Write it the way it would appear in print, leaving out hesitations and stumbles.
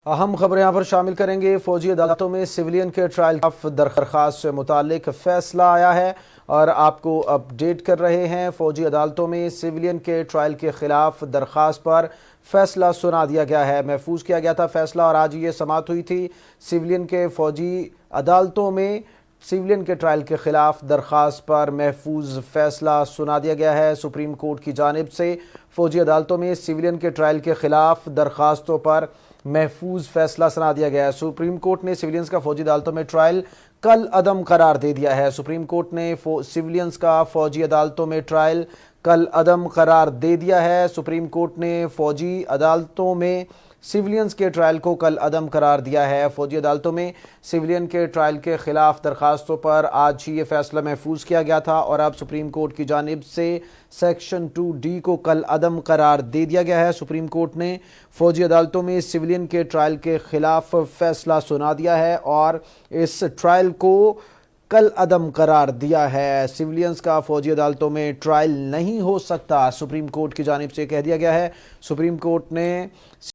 اہم خبریں یہاں پر شامل کریں گے۔ فوجی عدالتوں میں سویلین کے ٹرائل کی درخواست سے متعلق فیصلہ آیا ہے اور آپ کو اپ ڈیٹ کر رہے ہیں۔ فوجی عدالتوں میں سویلین کے ٹرائل کے خلاف درخواست پر فیصلہ سنا دیا گیا ہے، محفوظ کیا گیا تھا فیصلہ، اور آج یہ سماعت ہوئی تھی۔ سویلین کے فوجی عدالتوں میں سویلین کے ٹرائل کے خلاف درخواست پر محفوظ فیصلہ سنا دیا گیا ہے۔ سپریم کورٹ کی جانب سے فوجی عدالتوں میں سویلین کے ٹرائل کے خلاف درخواستوں پر محفوظ فیصلہ سنا دیا گیا ہے۔ سپریم کورٹ نے سویلینز کا فوجی عدالتوں میں ٹرائل کل عدم قرار دے دیا ہے۔ سپریم کورٹ نے سویلینز کا فوجی عدالتوں میں ٹرائل کل عدم قرار دے دیا ہے۔ سپریم کورٹ نے فوجی عدالتوں میں سویلینز کے ٹرائل کو کل عدم قرار دیا ہے۔ فوجی عدالتوں میں سویلین کے ٹرائل کے خلاف درخواستوں پر آج ہی یہ فیصلہ محفوظ کیا گیا تھا اور اب سپریم کورٹ کی جانب سے سیکشن 2D کو کل عدم قرار دے دیا گیا ہے۔ سپریم کورٹ نے فوجی عدالتوں میں سویلین کے ٹرائل کے خلاف فیصلہ سنا دیا ہے اور اس ٹرائل کو کل عدم قرار دیا ہے۔ سویلینز کا فوجی عدالتوں میں ٹرائل نہیں ہو سکتا، سپریم کورٹ کی جانب سے کہہ دیا گیا ہے۔ سپریم کورٹ نے